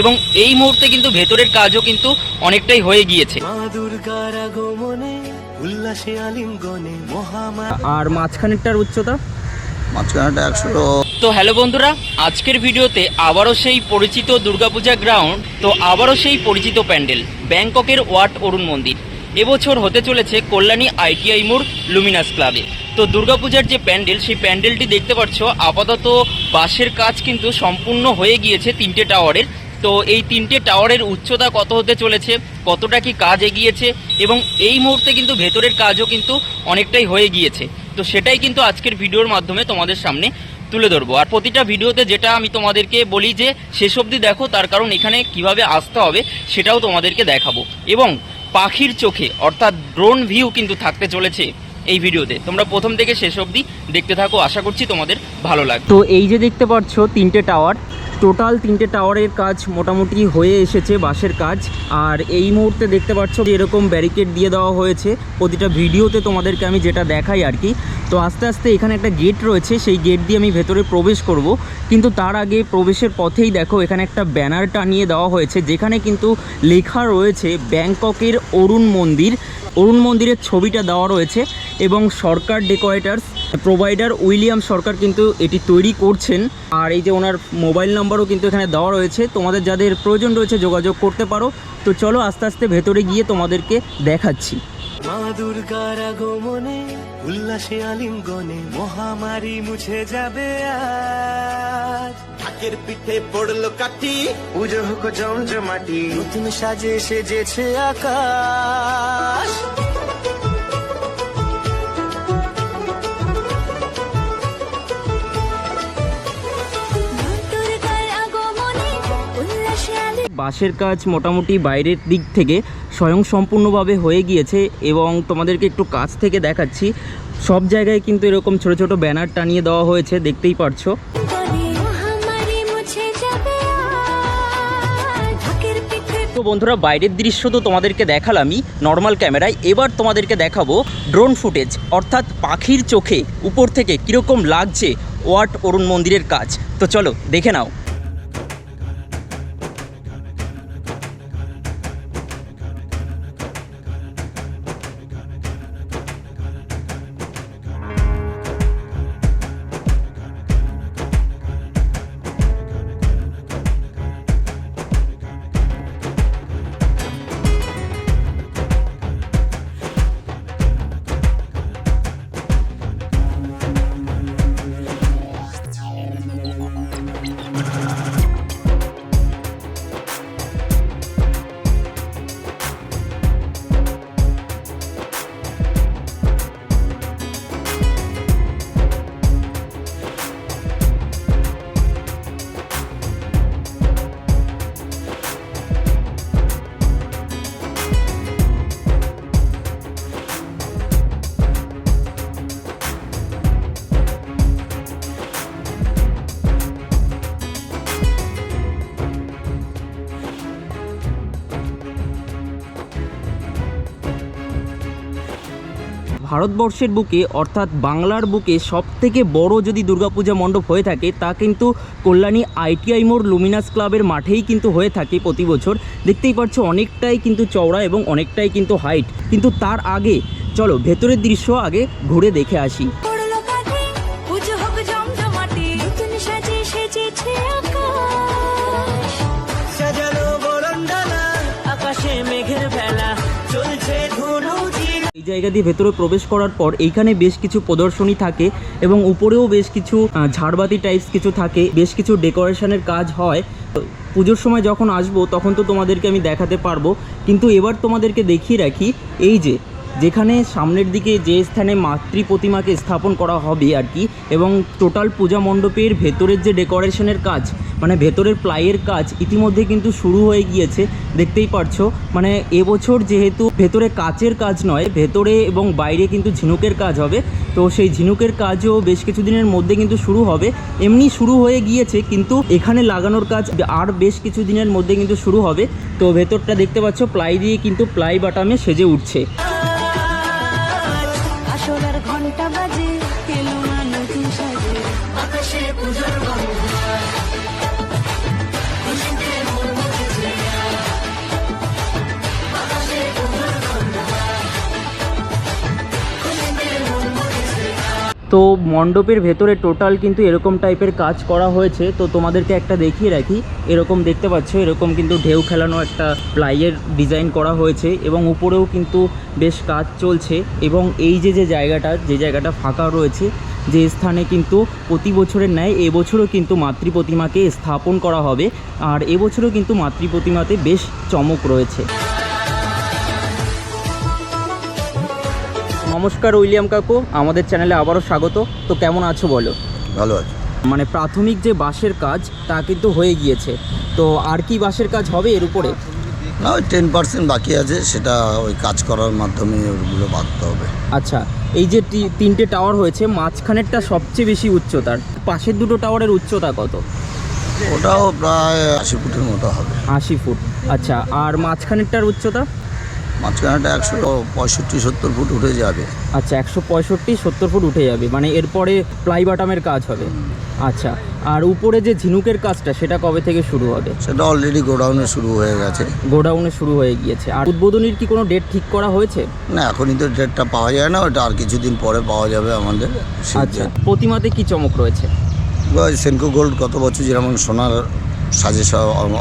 এবং এই মুহূর্তে কিন্তু ভেতরের কাজও কিন্তু অনেকটাই হয়ে গিয়েছে। আর মাঝখানেরটার উচ্চতা 100। তো হ্যালো বন্ধুরা, আজকের ভিডিওতে আবারও সেই পরিচিত দুর্গাপূজা গ্রাউন্ড, তো আবারও সেই পরিচিত প্যান্ডেল ব্যাংককের ওয়াট অরুণ মন্দির এবছর হতে চলেছে কল্যাণী আইটিআই মোড় লুমিনাস ক্লাবে। তো দুর্গাপূজার যে প্যান্ডেল, সেই প্যান্ডেলটি দেখতে পাচ্ছ আপাতত বাঁশের কাজ কিন্তু সম্পূর্ণ হয়ে গিয়েছে 3টে টাওয়ারের। তো এই 3টে টাওয়ারের উচ্চতা কত হতে চলেছে, কতটা কি কাজ এগিয়েছে, এবং এই মুহূর্তে কিন্তু ভেতরের কাজও কিন্তু অনেকটাই হয়ে গিয়েছে। তো সেটাই কিন্তু আজকের ভিডিওর মাধ্যমে তোমাদের সামনে তুলে ধরবো। আর প্রতিটা ভিডিওতে যেটা আমি তোমাদেরকে বলি যে শেষ অবধি দেখো, তার কারণ এখানে কিভাবে আসতে হবে সেটাও তোমাদেরকে দেখাবো। এবং পাখির চোখে অর্থাৎ ড্রোন ভিউ কিন্তু থাকতে চলেছে এই ভিডিওতে। তোমরা প্রথম থেকে শেষ অবধি দেখতে থাকো, আশা করছি তোমাদের ভালো লাগবে। তো এই যে দেখতে পাচ্ছ 3টে টাওয়ার, টোটাল 3টে টাওয়ারের কাজ মোটামুটি হয়ে এসেছে, বাঁশের কাজ। আর এই মুহূর্তে দেখতে পাচ্ছ এরকম ব্যারিকেড দিয়ে দেওয়া হয়েছে প্রতিটা ভিডিওতে, তোমাদেরকে আমি যেটা দেখাই আর কি। তো আস্তে আস্তে এখানে একটা গেট রয়েছে, সেই গেট দিয়ে আমি ভেতরে প্রবেশ করব। কিন্তু তার আগে প্রবেশের পথেই দেখো এখানে একটা ব্যানার টানিয়ে দেওয়া হয়েছে, যেখানে কিন্তু লেখা রয়েছে ব্যাংককের অরুণ মন্দির। অরুণ মন্দিরের ছবিটা দেওয়া রয়েছে এবং সরকার ডেকোরেটার্স প্রোভাইডার উইলিয়াম সরকার কিন্তু এটি তৈরি করছেন। আর এই যে ওনার মোবাইল নাম্বারও কিন্তু এখানে দেওয়া রয়েছে, তোমাদের যাদের প্রয়োজন রয়েছে যোগাযোগ করতে পারো। তো চলো আস্তে আস্তে ভেতরে গিয়ে তোমাদেরকে দেখাচ্ছি। মা দুর্গার আগমনে উল্লাসে আলিঙ্গনে মহামারী মুছে যাবে আজ। ঢাকের পিঠে পড়লো কাঠি, পুজো হোক জমজমাটি, নতুন সাজে সেজেছে আকাশ। বাঁশের কাজ মোটামুটি বাইরের দিক থেকে স্বয়ংসম্পূর্ণভাবে হয়ে গিয়েছে এবং তোমাদেরকে একটু কাছ থেকে দেখাচ্ছি। সব জায়গায় কিন্তু এরকম ছোট ছোট ব্যানার টানিয়ে দেওয়া হয়েছে, দেখতেই পারছো। তো বন্ধুরা, বাইরের দৃশ্য তো তোমাদেরকে দেখালামই নর্মাল ক্যামেরায়, এবার তোমাদেরকে দেখাবো ড্রোন ফুটেজ, অর্থাৎ পাখির চোখে উপর থেকে কীরকম লাগছে ওয়াট অরুণ মন্দিরের কাজ। তো চলো দেখে নাও। ভারতবর্ষের বুকে অর্থাৎ বাংলার বুকে সবথেকে বড় যদি দুর্গাপূজা মণ্ডপ হয়ে থাকে, তা কিন্তু কল্যাণী আইটিআই মোড় লুমিনাস ক্লাবের মাঠেই কিন্তু হয়ে থাকে প্রতি বছর। দেখতেই পাচ্ছ অনেকটাই কিন্তু চওড়া এবং অনেকটাই কিন্তু হাইট। কিন্তু তার আগে চলো ভেতরের দৃশ্য আগে ঘুরে দেখে আসি। এই জায়গা দিয়ে ভেতরে প্রবেশ করার পর এইখানে বেশ কিছু প্রদর্শনী থাকে এবং উপরেও বেশ কিছু ঝাড়বাতি টাইপস কিছু থাকে, বেশ কিছু ডেকোরেশনের কাজ হয়। পুজোর সময় যখন আসবো তখন তো তোমাদেরকে আমি দেখাতে পারবো, কিন্তু এবার তোমাদেরকে দেখিয়ে রাখি এই যে যেখানে সামনের দিকে যে স্থানে মাতৃ প্রতিমাকে স্থাপন করা হবে আর কি, এবং টোটাল পূজা মণ্ডপের ভেতরের যে ডেকোরেশনের কাজ, মানে ভেতরের প্লাইয়ের কাজ ইতিমধ্যে কিন্তু শুরু হয়ে গিয়েছে। দেখতেই পারছো মানে এবছর যেহেতু ভেতরে কাচের কাজ নয়, ভেতরে এবং বাইরে কিন্তু ঝিনুকের কাজ হবে। তো সেই ঝিনুকের কাজও বেশ কিছুদিনের মধ্যে কিন্তু শুরু হবে, এমনি শুরু হয়ে গিয়েছে, কিন্তু এখানে লাগানোর কাজ আর বেশ কিছু দিনের মধ্যে কিন্তু শুরু হবে। তো ভেতরটা দেখতে পাচ্ছ প্লাই দিয়ে কিন্তু প্লাই বাটামে সেজে উঠছে। তো মণ্ডপের ভেতরে টোটাল কিন্তু এরকম টাইপের কাজ করা হয়েছে। তো তোমাদেরকে একটা দেখিয়ে রাখি, এরকম দেখতে পাচ্ছ, এরকম কিন্তু ঢেউ খেলানো একটা প্লাইয়ের ডিজাইন করা হয়েছে এবং উপরেও কিন্তু বেশ কাজ চলছে। এবং এই যে জায়গাটা ফাঁকা রয়েছে, যে স্থানে কিন্তু প্রতি বছরের ন্যায় এবছরও কিন্তু মাতৃ প্রতিমাকে স্থাপন করা হবে। আর এবছরও কিন্তু মাতৃ প্রতিমাতে বেশ চমক রয়েছে। নমস্কার উইলিয়াম কাকু, আমাদের চ্যানেলে আবারও স্বাগত। তো কেমন আছো বলো? ভালো আছে। মানে প্রাথমিক যে বাঁশের কাজ তা কিন্তু হয়ে গিয়েছে, তো আর কি বাঁশের কাজ হবে এর উপরে? না, ওই 10% বাকি আছে, সেটা ওই কাজ করার মাধ্যমে ওগুলো বাঁধতে হবে। আচ্ছা, এই যে তিনটে টাওয়ার হয়েছে, মাঝখানেরটা সবচেয়ে বেশি উচ্চতার, পাশের দুটো টাওয়ারের উচ্চতা কত? ওটাও প্রায় 80 ফুটের মতো হবে। 80 ফুট। আচ্ছা, আর মাঝখানেরটার উচ্চতা? মাঝখানেটা 165-70 ফুট উঠে যাবে। আচ্ছা, 165-70 ফুট উঠে যাবে, মানে এরপরে প্লাই বাটামের কাজ হবে। আচ্ছা, আর উপরে যে ঝিনুকের কাজটা সেটা কবে থেকে শুরু হবে? সেটা অলরেডি গোডাউনে শুরু হয়ে গেছে। গোডাউনে শুরু হয়ে গিয়েছে। আর উদ্বোধনীর কি কোনো ডেট ঠিক করা হয়েছে? না, এখনই তো ডেটটা পাওয়া যায় না, ওটা আর কিছুদিন পরে পাওয়া যাবে আমাদের। আচ্ছা, প্রতিমাতে কি চমক রয়েছে? সেনকো গোল্ড গত বছর যেমন সোনার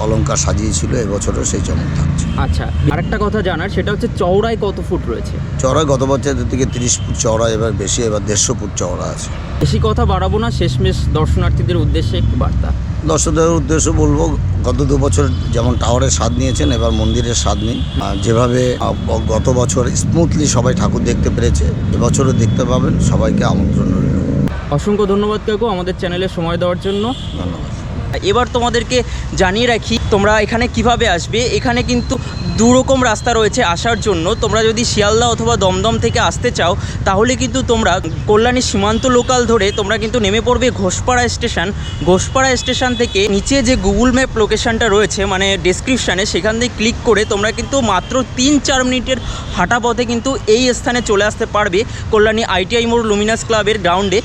অলঙ্কার সাজিয়েছিল, এবছরও সেই চমক থাকছে। আচ্ছা, আরেকটা কথা জানার, সেটা হচ্ছে চওড়ায় কত ফুট রয়েছে? চওড়ায় গত বছরের থেকে 30 ফুট চওড়া, এবার বেশি, এবার 150 ফুট চওড়া আছে। বেশি কথা বাড়াবো না, শেষমেশ দর্শনার্থীদের উদ্দেশ্যে একটি বার্তা। দর্শকদের উদ্দেশ্য বলবো, গত 2 বছর যেমন টাওয়ারের স্বাদ নিয়েছেন, এবার মন্দিরের স্বাদ নিন। আর যেভাবে গত বছর স্মুথলি সবাই ঠাকুর দেখতে পেরেছে, এবছরও দেখতে পাবেন। সবাইকে আমন্ত্রণ রইল। অসংখ্য ধন্যবাদ কাকু আমাদের চ্যানেলে সময় দেওয়ার জন্য। ধন্যবাদ। এবার তোমাদেরকে জানিয়ে রাখি তোমরা এখানে কিভাবে আসবে। এখানে কিন্তু দুরকম রাস্তা রয়েছে আসার জন্য। তোমরা যদি শিয়ালদা অথবা দমদম থেকে আসতে চাও, তাহলে কিন্তু তোমরা কল্যাণী সীমান্ত লোকাল ধরে তোমরা কিন্তু নেমে পড়বে ঘোষপাড়া স্টেশন। ঘোষপাড়া স্টেশন থেকে নিচে যে গুগল ম্যাপ লোকেশানটা রয়েছে, মানে ডেসক্রিপশানে, সেখান থেকে ক্লিক করে তোমরা কিন্তু মাত্র 3-4 মিনিটের হাঁটা পথে কিন্তু এই স্থানে চলে আসতে পারবে, কল্যাণী ITI মোড় লুমিনাস ক্লাবের গ্রাউন্ডে।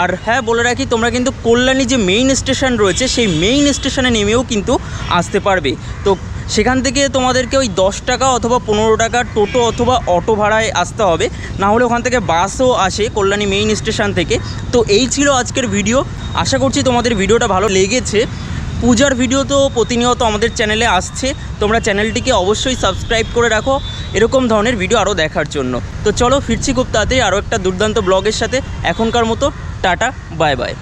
আর হ্যাঁ, বলে রাখি, তোমরা কিন্তু কল্যাণী যে মেইন স্টেশন রয়েছে, সেই মেইন স্টেশনে নেমেও কিন্তু আসতে পারবে। তো সেখান থেকে তোমাদেরকে ওই 10 টাকা অথবা 15 টাকা টোটো অথবা অটো ভাড়ায় আসতে হবে, না হলে ওখান থেকে বাসও আসে কল্যাণী মেইন স্টেশন থেকে। তো এই ছিল আজকের ভিডিও। আশা করছি তোমাদের ভিডিওটা ভালো লেগেছে। পূজার ভিডিও তো প্রতিনিয়ত আমাদের চ্যানেলে আসছে, তোমরা চ্যানেলটিকে অবশ্যই সাবস্ক্রাইব করে রাখো এরকম ধরনের ভিডিও আরও দেখার জন্য। তো চলো, ফিরছি খুব তাড়াতাড়ি আরও একটা দুর্দান্ত ব্লগের সাথে। এখনকার মতো টাটা, বাই বাই।